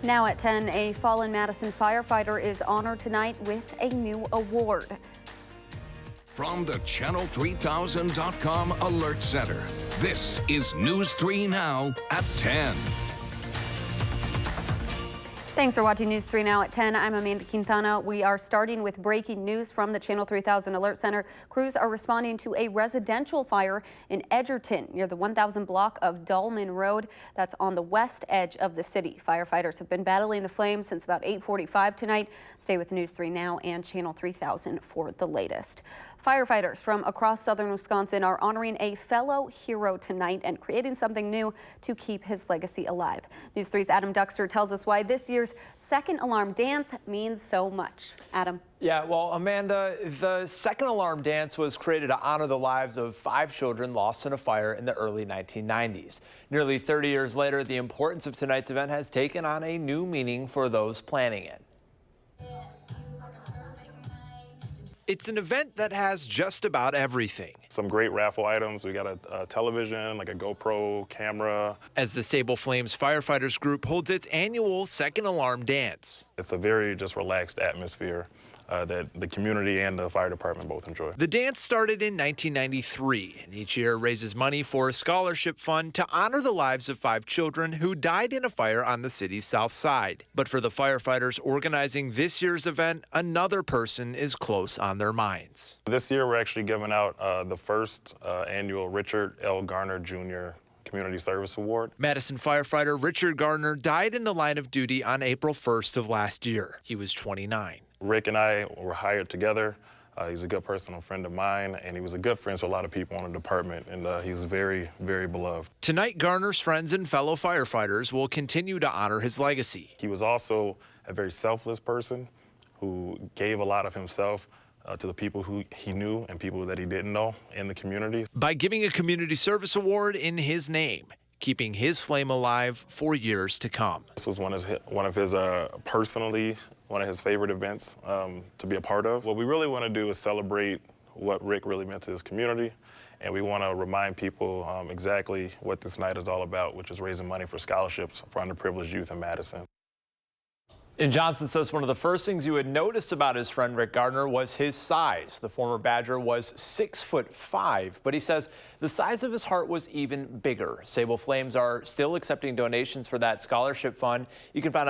Now at 10, a fallen Madison firefighter is honored tonight with a new award. From the Channel3000.com Alert Center, this is News 3 Now at 10. Thanks for watching News 3 Now at 10. I'm Amanda Quintana. We are starting with breaking news from the Channel 3000 Alert Center. Crews are responding to a residential fire in Edgerton near the 1000 block of Dolman Road. That's on the west edge of the city. Firefighters have been battling the flames since about 8:45 tonight. Stay with News 3 Now and Channel 3000 for the latest. Firefighters from across southern Wisconsin are honoring a fellow hero tonight and creating something new to keep his legacy alive. News 3's Adam Duxter tells us why this year's second alarm dance means so much. Adam. Yeah, well, Amanda, the second alarm dance was created to honor the lives of 5 children lost in a fire in the early 1990s. Nearly 30 years later, the importance of tonight's event has taken on a new meaning for those planning it. It's an event that has just about everything. Some great raffle items. We got a television, like a GoPro camera. As the Sable Flames Firefighters Group holds its annual second alarm dance. It's a very just relaxed atmosphere that the community and the fire department both enjoy. The dance started in 1993 and each year raises money for a scholarship fund to honor the lives of 5 children who died in a fire on the city's south side. But for the firefighters organizing this year's event, another person is close on their minds. This year we're actually giving out the first annual Richard L. Garner Jr. Community Service Award. Madison firefighter Richard Garner died in the line of duty on April 1st of last year. He was 29. Rick and I were hired together. He's a good personal friend of mine, and he was a good friend to a lot of people in the department, and he's very, very beloved. Tonight, Garner's friends and fellow firefighters will continue to honor his legacy. He was also a very selfless person who gave a lot of himself to the people who he knew and people that he didn't know in the community. By giving a community service award in his name, keeping his flame alive for years to come. This was one of his personally, one of his favorite events to be a part of. What we really want to do is celebrate what Rick really meant to his community, and we want to remind people exactly what this night is all about, which is raising money for scholarships for underprivileged youth in Madison. And Johnson says one of the first things you would notice about his friend Rick Gardner was his size. The former Badger was 6'5", but he says the size of his heart was even bigger. Sable Flames are still accepting donations for that scholarship fund. You can find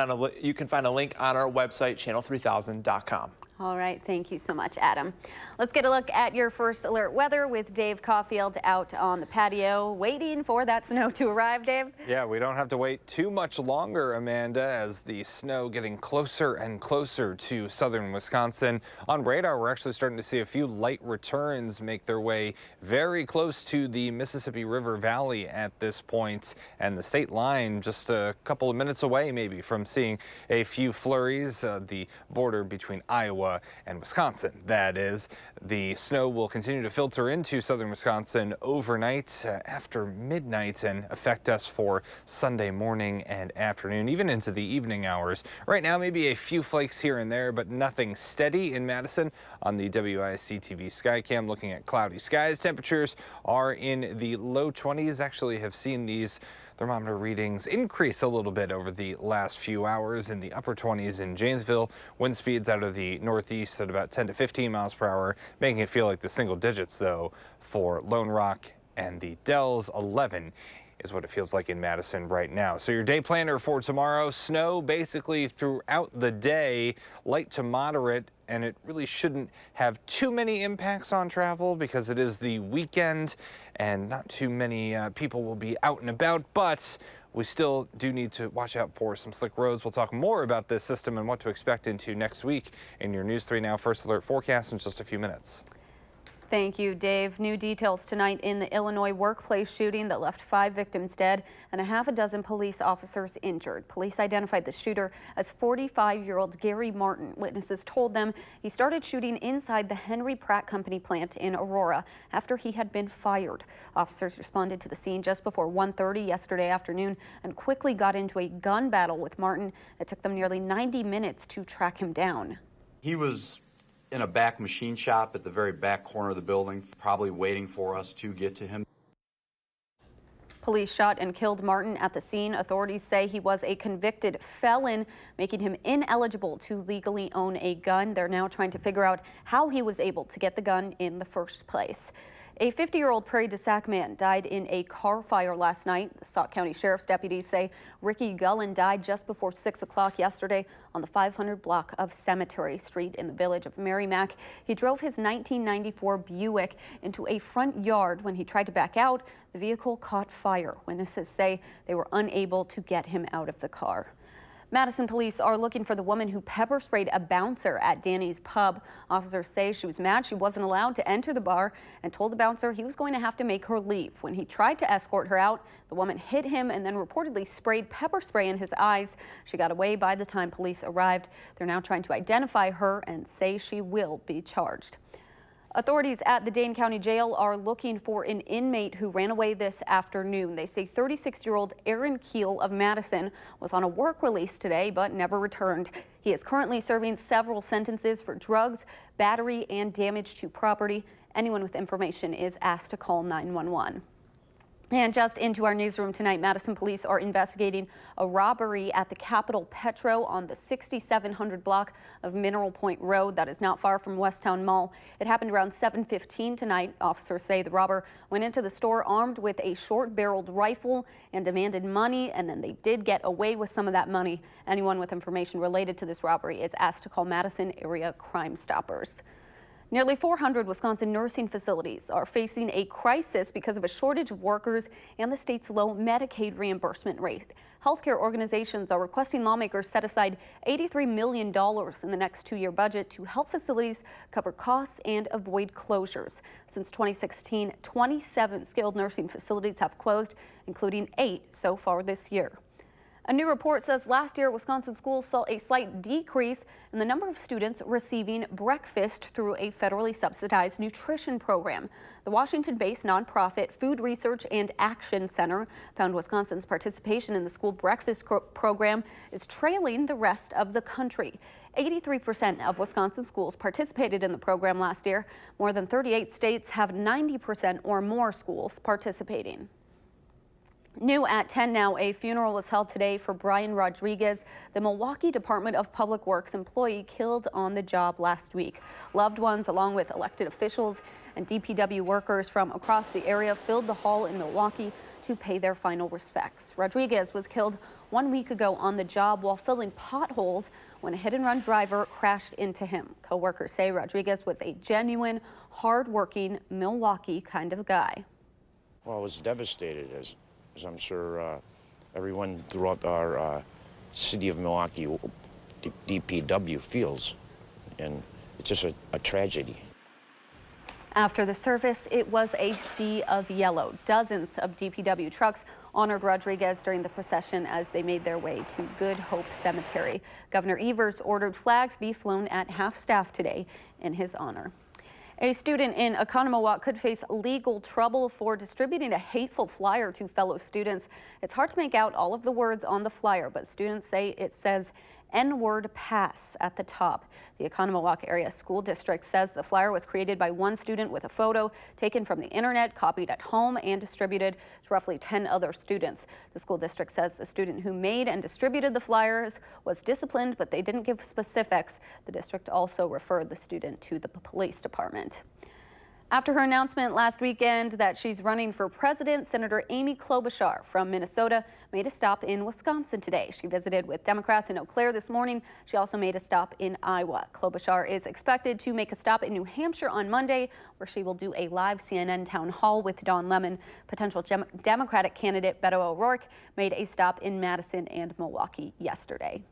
a link on our website, channel3000.com. All right, thank you so much, Adam. Let's get a look at your first alert weather with Dave Caulfield out on the patio waiting for that snow to arrive, Dave. Yeah, we don't have to wait too much longer, Amanda, as the snow getting closer and closer to southern Wisconsin. On radar, we're actually starting to see a few light returns make their way very close to the Mississippi River Valley at this point, and the state line just a couple of minutes away maybe from seeing a few flurries, the border between Iowa and Wisconsin, that is. The snow will continue to filter into southern Wisconsin overnight after midnight and affect us for Sunday morning and afternoon, even into the evening hours. Right now, maybe a few flakes here and there, but nothing steady in Madison. On the WISC-TV Skycam, looking at cloudy skies, temperatures are in the low 20s. Actually have seen these thermometer readings increase a little bit over the last few hours, in the upper 20s in Janesville. Wind speeds out of the northeast at about 10 to 15 miles per hour, making it feel like the single digits, though, for Lone Rock and the Dells. 11 is what it feels like in Madison right now. So your day planner for tomorrow: snow basically throughout the day, light to moderate, and it really shouldn't have too many impacts on travel because it is the weekend and not too many people will be out and about, but we still do need to watch out for some slick roads. We'll talk more about this system and what to expect into next week in your News 3 Now First Alert forecast in just a few minutes. Thank you, Dave. New details tonight in the Illinois workplace shooting that left 5 victims dead and a half a dozen police officers injured. Police identified the shooter as 45-year-old Gary Martin. Witnesses told them he started shooting inside the Henry Pratt Company plant in Aurora after he had been fired. Officers responded to the scene just before 1:30 yesterday afternoon and quickly got into a gun battle with Martin. It took them nearly 90 minutes to track him down. He was in a back machine shop at the very back corner of the building, probably waiting for us to get to him. Police shot and killed Martin at the scene. Authorities say he was a convicted felon, making him ineligible to legally own a gun. They're now trying to figure out how he was able to get the gun in the first place. A 50-year-old Prairie du Sac man died in a car fire last night. The Sauk County Sheriff's deputies say Ricky Gullen died just before 6 o'clock yesterday on the 500 block of Cemetery Street in the village of Merrimack. He drove his 1994 Buick into a front yard. When he tried to back out, the vehicle caught fire. Witnesses say they were unable to get him out of the car. Madison police are looking for the woman who pepper sprayed a bouncer at Danny's pub. Officers say she was mad she wasn't allowed to enter the bar and told the bouncer he was going to have to make her leave. When he tried to escort her out, the woman hit him and then reportedly sprayed pepper spray in his eyes. She got away by the time police arrived. They're now trying to identify her and say she will be charged. Authorities at the Dane County Jail are looking for an inmate who ran away this afternoon. They say 36-year-old Aaron Keel of Madison was on a work release today but never returned. He is currently serving several sentences for drugs, battery, and damage to property. Anyone with information is asked to call 911. And just into our newsroom tonight, Madison police are investigating a robbery at the Capitol Petro on the 6700 block of Mineral Point Road. That is not far from Westtown Mall. It happened around 7:15 tonight. Officers say the robber went into the store armed with a short-barreled rifle and demanded money, and then they did get away with some of that money. Anyone with information related to this robbery is asked to call Madison Area Crime Stoppers. Nearly 400 Wisconsin nursing facilities are facing a crisis because of a shortage of workers and the state's low Medicaid reimbursement rate. Healthcare organizations are requesting lawmakers set aside $83 million in the next two-year budget to help facilities cover costs and avoid closures. Since 2016, 27 skilled nursing facilities have closed, including 8 so far this year. A new report says last year, Wisconsin schools saw a slight decrease in the number of students receiving breakfast through a federally subsidized nutrition program. The Washington-based nonprofit Food Research and Action Center found Wisconsin's participation in the school breakfast program is trailing the rest of the country. 83% of Wisconsin schools participated in the program last year. More than 38 states have 90% or more schools participating. New at 10 now, a funeral was held today for Bryan Rodriguez, the Milwaukee Department of Public Works employee killed on the job last week. Loved ones, along with elected officials and DPW workers from across the area, filled the hall in Milwaukee to pay their final respects. Rodriguez was killed 1 week ago on the job while filling potholes when a hit-and-run driver crashed into him. Co-workers say Rodriguez was a genuine, hard-working Milwaukee kind of guy. Well, I was devastated, as I'm sure everyone throughout our city of Milwaukee, DPW, feels. And it's just a tragedy. After the service, it was a sea of yellow. Dozens of DPW trucks honored Rodriguez during the procession as they made their way to Good Hope Cemetery. Governor Evers ordered flags be flown at half-staff today in his honor. A student in Oconomowoc could face legal trouble for distributing a hateful flyer to fellow students. It's hard to make out all of the words on the flyer, but students say it says N-word pass at the top. The Oconomowoc Area School District says the flyer was created by one student with a photo taken from the internet, copied at home, and distributed to roughly 10 other students. The school district says the student who made and distributed the flyers was disciplined, but they didn't give specifics. The district also referred the student to the police department. After her announcement last weekend that she's running for president, Senator Amy Klobuchar from Minnesota made a stop in Wisconsin today. She visited with Democrats in Eau Claire this morning. She also made a stop in Iowa. Klobuchar is expected to make a stop in New Hampshire on Monday, where she will do a live CNN town hall with Don Lemon. Potential Democratic candidate Beto O'Rourke made a stop in Madison and Milwaukee yesterday.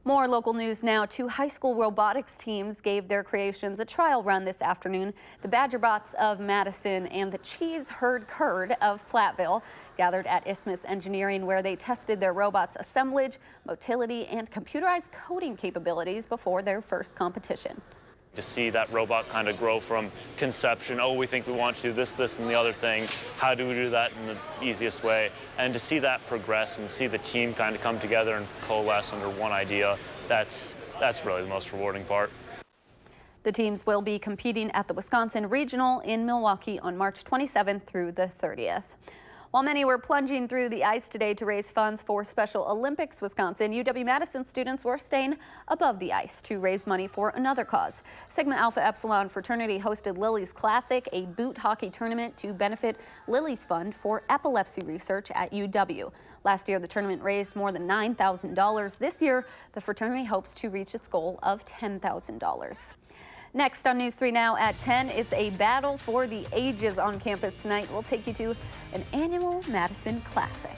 More local news now. 2 high school robotics teams gave their creations a trial run this afternoon. The Badgerbots of Madison and the Cheese Herd Curd of Platteville gathered at Isthmus Engineering, where they tested their robots' assemblage, motility, and computerized coding capabilities before their first competition. To see that robot kind of grow from conception, oh, we think we want to this, and the other thing, how do we do that in the easiest way? And to see that progress and see the team kind of come together and coalesce under one idea, that's really the most rewarding part. The teams will be competing at the Wisconsin Regional in Milwaukee on March 27th through the 30th. While many were plunging through the ice today to raise funds for Special Olympics Wisconsin, UW-Madison students were staying above the ice to raise money for another cause. Sigma Alpha Epsilon fraternity hosted Lily's Classic, a boot hockey tournament to benefit Lily's Fund for epilepsy research at UW. Last year, the tournament raised more than $9,000. This year, the fraternity hopes to reach its goal of $10,000. Next on News 3 Now at 10, it's a battle for the ages on campus tonight. We'll take you to an annual Madison Classic.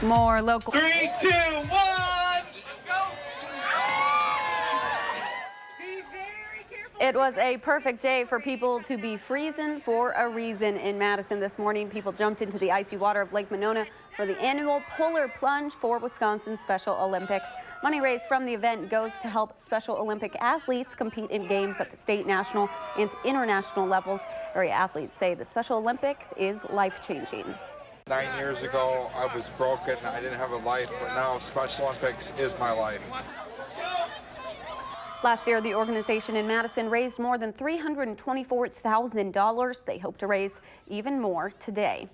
More local. 3, 2, 1. It was a perfect day for people to be freezing for a reason in Madison this morning. People jumped into the icy water of Lake Monona for the annual Polar Plunge for Wisconsin Special Olympics. Money raised from the event goes to help Special Olympic athletes compete in games at the state, national, and international levels. Area athletes say the Special Olympics is life-changing. 9 years ago, I was broken. I didn't have a life, but now Special Olympics is my life. Last year, the organization in Madison raised more than $324,000. They hope to raise even more today.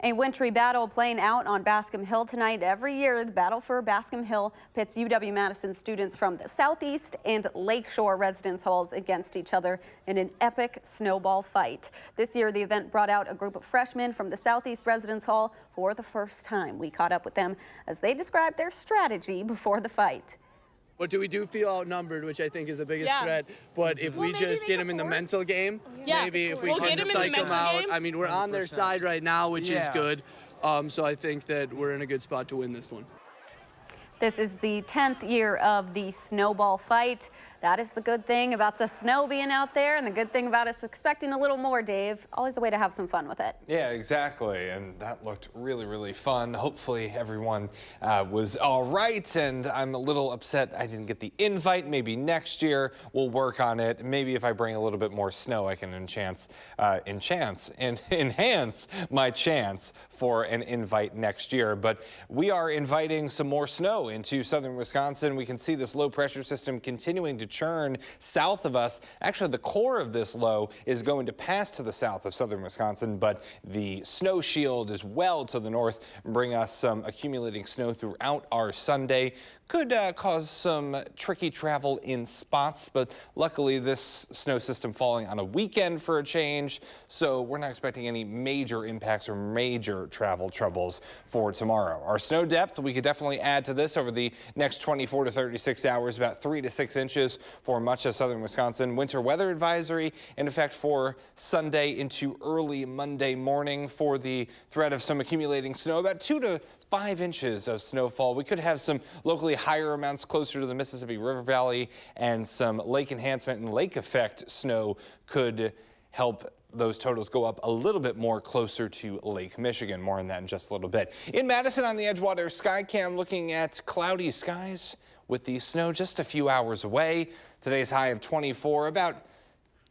A wintry battle playing out on Bascom Hill tonight. Every year, the battle for Bascom Hill pits UW-Madison students from the Southeast and Lakeshore residence halls against each other in an epic snowball fight. This year, the event brought out a group of freshmen from the Southeast residence hall for the first time. We caught up with them as they described their strategy before the fight. What do we do? Feel outnumbered, which I think is the biggest threat. But if we just get them in the mental game, maybe if we can psych them out. I mean, we're on their side right now, which is good. So I think that we're in a good spot to win this one. This is the 10th year of the snowball fight. That is the good thing about the snow being out there, and the good thing about us expecting a little more, Dave. Always a way to have some fun with it. Yeah, exactly. And that looked really, really fun. Hopefully everyone was all right. And I'm a little upset I didn't get the invite. Maybe next year we'll work on it. Maybe if I bring a little bit more snow, I can enhance my chance for an invite next year. But we are inviting some more snow into southern Wisconsin. We can see this low pressure system continuing to churn south of us. Actually, the core of this low is going to pass to the south of southern Wisconsin, but the snow shield is well to the north and bring us some accumulating snow throughout our Sunday. Could cause some tricky travel in spots, but luckily this snow system falling on a weekend for a change, so we're not expecting any major impacts or major travel troubles for tomorrow. Our snow depth, we could definitely add to this over the next 24 to 36 hours, about 3 to 6 inches for much of southern Wisconsin. Winter weather advisory in effect for Sunday into early Monday morning for the threat of some accumulating snow, about 2 to 5 inches of snowfall. We could have some locally higher amounts closer to the Mississippi River Valley, and some lake enhancement and lake effect snow could help those totals go up a little bit more closer to Lake Michigan. More on that in just a little bit. In Madison on the Edgewater Skycam, looking at cloudy skies with the snow just a few hours away. Today's high of 24, about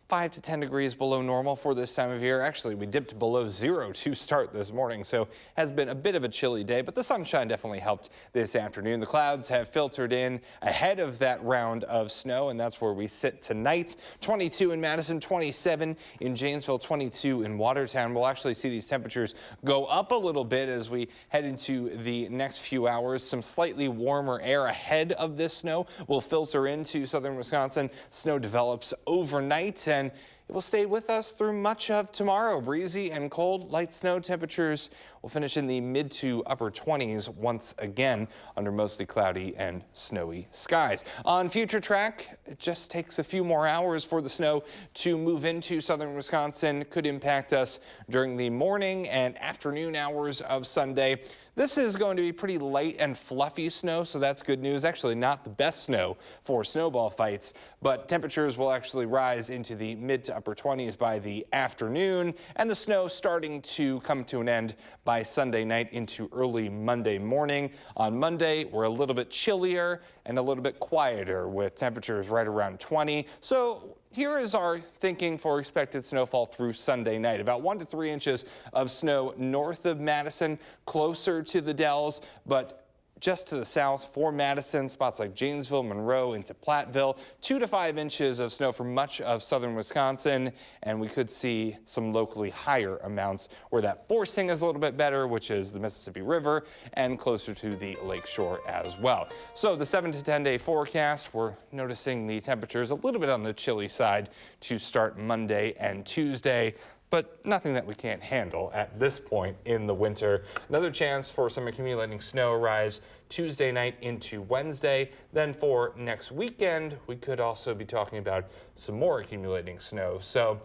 5 to 10 degrees below normal for this time of year. Actually, we dipped below 0 to start this morning, so has been a bit of a chilly day, but the sunshine definitely helped this afternoon. The clouds have filtered in ahead of that round of snow, and that's where we sit tonight. 22 in Madison, 27 in Janesville, 22 in Watertown. We'll actually see these temperatures go up a little bit as we head into the next few hours. Some slightly warmer air ahead of this snow will filter into southern Wisconsin. Snow develops overnight, and it will stay with us through much of tomorrow. Breezy and cold, light snow temperatures will finish in the mid to upper 20s once again under mostly cloudy and snowy skies. On future track, it just takes a few more hours for the snow to move into southern Wisconsin. Could impact us during the morning and afternoon hours of Sunday. This is going to be pretty light and fluffy snow, so that's good news. Actually, not the best snow for snowball fights, but temperatures will actually rise into the mid to upper 20s by the afternoon, and the snow starting to come to an end by Sunday night into early Monday morning. On Monday, we're a little bit chillier and a little bit quieter with temperatures right around 20. So here is our thinking for expected snowfall through Sunday night. About 1 to 3 inches of snow north of Madison, closer to the Dells, but just to the south for Madison, spots like Janesville, Monroe into Platteville. 2 to 5 inches of snow for much of southern Wisconsin, and we could see some locally higher amounts where that forcing is a little bit better, which is the Mississippi River and closer to the lake shore as well. So the 7 to 10 day forecast, we're noticing the temperatures a little bit on the chilly side to start Monday and Tuesday, but nothing that we can't handle at this point in the winter. Another chance for some accumulating snow arrives Tuesday night into Wednesday. Then for next weekend, we could also be talking about some more accumulating snow. So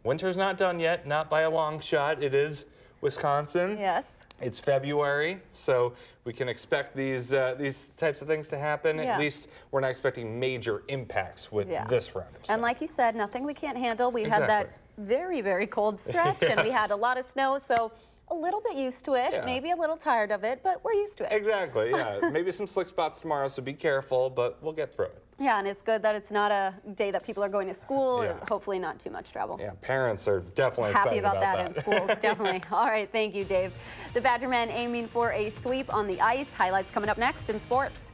winter's not done yet, not by a long shot. It is Wisconsin. Yes. It's February, so we can expect these types of things to happen. Yeah. At least we're not expecting major impacts with this round of snow. And like you said, nothing we can't handle. We had Exactly. that very, very cold stretch, and we had a lot of snow, so a little bit used to it, maybe a little tired of it, but we're used to it. Exactly, yeah. Maybe some slick spots tomorrow, so be careful, but we'll get through it. Yeah, and it's good that it's not a day that people are going to school, hopefully not too much travel. Yeah, parents are definitely Happy excited about that in schools, definitely. All right, thank you, Dave. The Badgermen aiming for a sweep on the ice. Highlights coming up next in sports.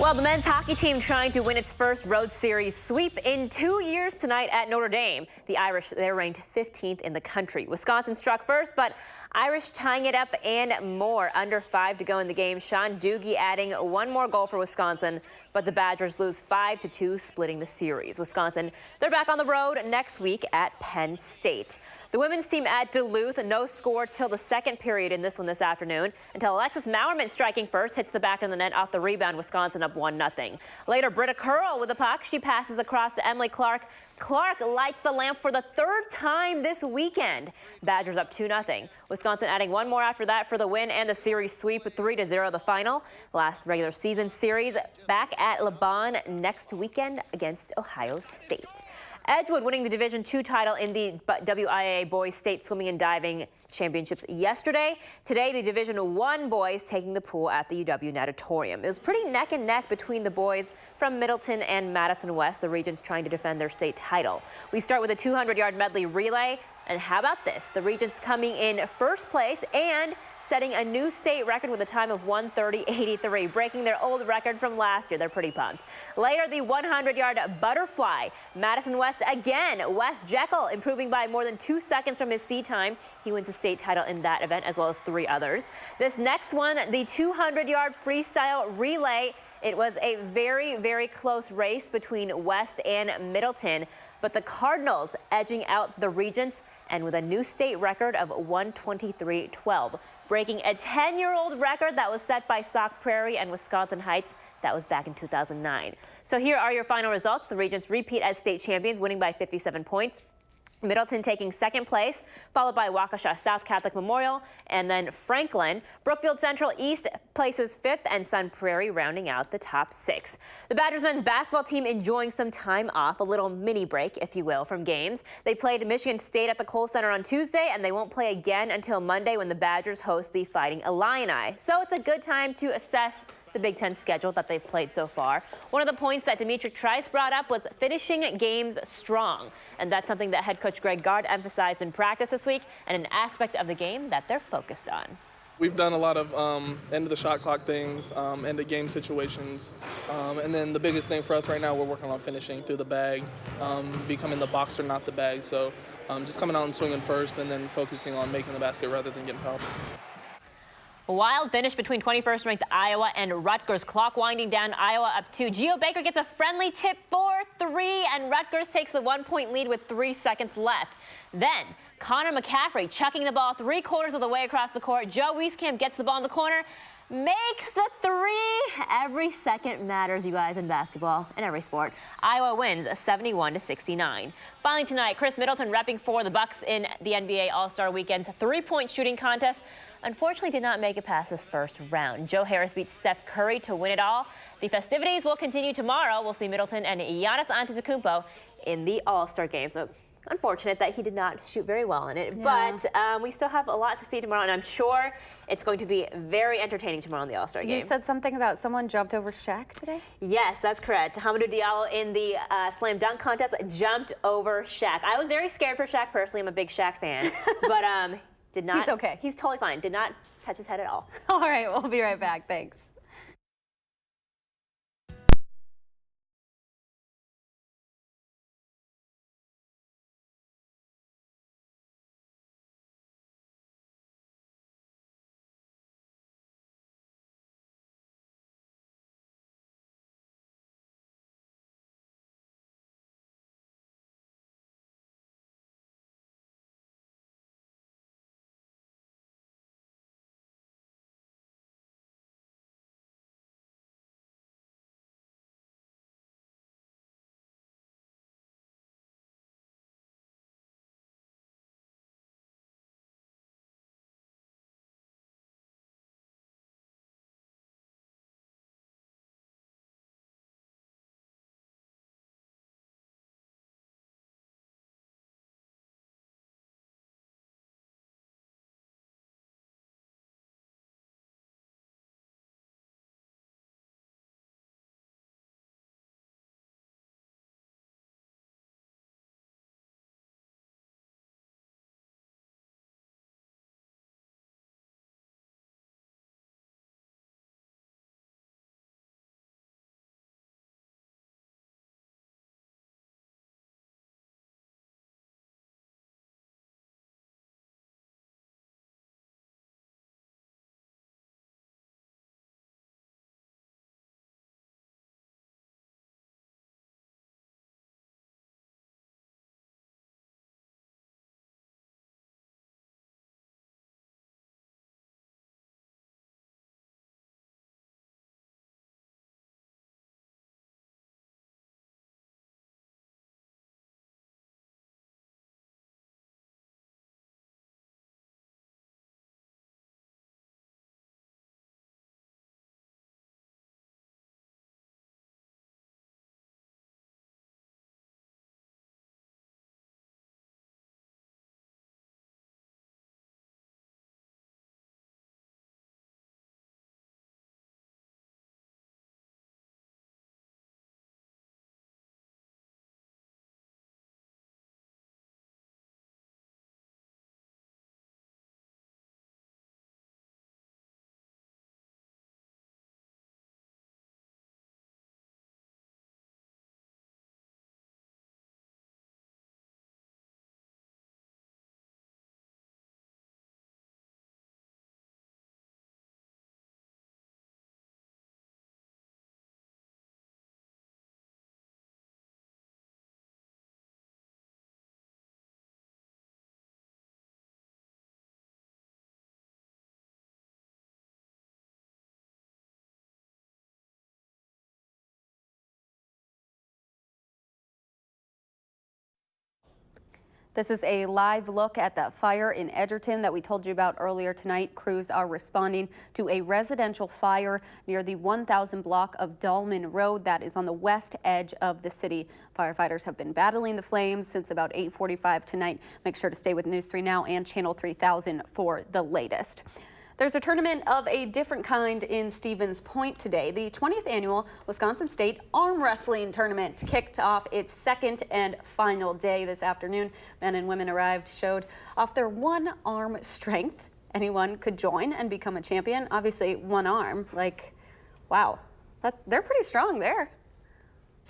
Well, the men's hockey team trying to win its first road series sweep in 2 years tonight at Notre Dame. The Irish, they're ranked 15th in the country. Wisconsin struck first, but Irish tying it up and more. Under 5 to go in the game. Sean Doogie adding one more goal for Wisconsin, but the Badgers lose 5-2, splitting the series. Wisconsin, they're back on the road next week at Penn State. The women's team at Duluth, no score till the second period in this one this afternoon, until Alexis Mowerman striking first, hits the back of the net off the rebound. Wisconsin up 1-0. Later, Britta Curl with the puck. She passes across to Emily Clark. Clark lights the lamp for the third time this weekend. Badgers up 2-0. Wisconsin adding one more after that for the win and the series sweep, 3-0 the final. Last regular season series back at Le Bon next weekend against Ohio State. Edgewood winning the Division II title in the WIA Boys State Swimming and Diving Championships yesterday. Today, the Division I boys taking the pool at the UW Natatorium. It was pretty neck and neck between the boys from Middleton and Madison West, the regions trying to defend their state title. We start with a 200-yard medley relay. And how about this? The regions coming in first place and setting a new state record with a time of 1:30.83, breaking their old record from last year. They're pretty pumped. Later, the 100-yard butterfly. Madison West again. Wes Jekyll improving by more than 2 seconds from his seed time. He wins the state title in that event, as well as 3 others. This next one, the 200-yard freestyle relay. It was a very, very close race between West and Middleton, but the Cardinals edging out the Regents and with a new state record of 1:23.12, breaking a 10-year-old record that was set by Sauk Prairie and Wisconsin Heights. That was back in 2009. So here are your final results. The Regents repeat as state champions, winning by 57 points. Middleton taking second place, followed by Waukesha South Catholic Memorial, and then Franklin. Brookfield Central East places 5th, and Sun Prairie rounding out the top 6. The Badgers men's basketball team enjoying some time off, a little mini break, if you will, from games. They played Michigan State at the Kohl Center on Tuesday, and they won't play again until Monday when the Badgers host the Fighting Illini. So it's a good time to assess the Big Ten schedule that they've played so far. One of the points that Dimitri Trice brought up was finishing games strong. And that's something that head coach Greg Gard emphasized in practice this week, and an aspect of the game that they're focused on. We've done a lot of end of the shot clock things, end of game situations. And then the biggest thing for us right now, we're working on finishing through the bag, becoming the boxer, not the bag. So just coming out and swinging first and then focusing on making the basket rather than getting fouled. A wild finish between 21st ranked Iowa and Rutgers. Clock winding down, Iowa up 2. Geo Baker gets a friendly tip for 3, and Rutgers takes the 1-point lead with 3 seconds left. Then Connor McCaffrey chucking the ball 3/4 of the way across the court. Joe Wieskamp gets the ball in the corner, makes the 3. Every second matters, you guys, in basketball and every sport. Iowa wins 71-69. Finally tonight, Chris Middleton repping for the Bucks in the NBA All-Star Weekend's 3-point shooting contest. Unfortunately did not make it past this first round. Joe Harris beats Steph Curry to win it all. The festivities will continue tomorrow. We'll see Middleton and Giannis Antetokounmpo in the All-Star game. So unfortunate that he did not shoot very well in it. Yeah. But we still have a lot to see tomorrow, and I'm sure it's going to be very entertaining tomorrow in the All-Star game. You said something about someone jumped over Shaq today? Yes, that's correct. Hamidou Diallo in the slam dunk contest jumped over Shaq. I was very scared for Shaq personally. I'm a big Shaq fan. But did not. He's okay. He's totally fine. Did not touch his head at all. All right, we'll be right back. Thanks. This is a live look at that fire in Edgerton that we told you about earlier tonight. Crews are responding to a residential fire near the 1000 block of Dolman Road that is on the west edge of the city. Firefighters have been battling the flames since about 8:45 tonight. Make sure to stay with News 3 Now and Channel 3000 for the latest. There's a tournament of a different kind in Stevens Point today. The 20th annual Wisconsin State Arm Wrestling Tournament kicked off its second and final day this afternoon. Men and women arrived, showed off their one arm strength. Anyone could join and become a champion. Obviously, one arm, like, wow, they're pretty strong there.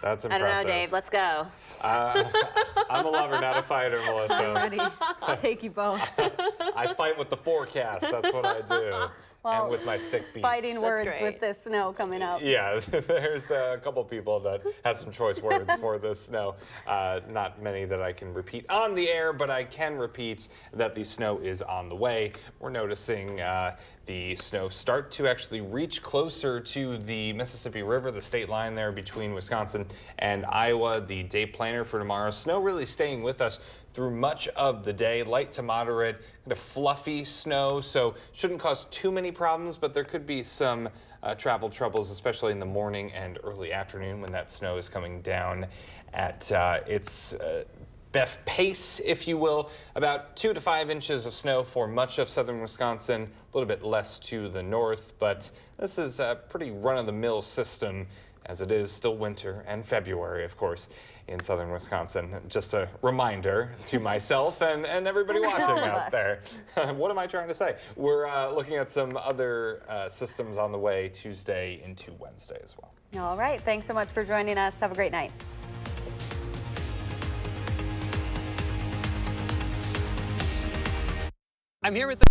That's I impressive. don't know, Dave. Let's go. I'm a lover, not a fighter, Melissa. I'm ready. I'll take you both. I fight with the forecast. That's what I do. Well, and with my sick beats. Fighting words great. with this snow coming up. Yeah, there's a couple people that have some choice words for this snow. Not many that I can repeat on the air, but I can repeat that the snow is on the way. We're noticing the snow start to actually reach closer to the Mississippi River, the state line there between Wisconsin and Iowa. The day planner for tomorrow, snow really staying with us through much of the day. Light to moderate, kind of fluffy snow, so shouldn't cause too many problems, but there could be some travel troubles, especially in the morning and early afternoon when that snow is coming down at its best pace, if you will. About 2 to 5 inches of snow for much of southern Wisconsin, a little bit less to the north, but this is a pretty run-of-the-mill system, as it is still winter and February, of course, in southern Wisconsin. Just a reminder to myself and everybody watching out there. What am I trying to say? We're looking at some other systems on the way Tuesday into Wednesday as well. All right. Thanks so much for joining us. Have a great night. I'm here with the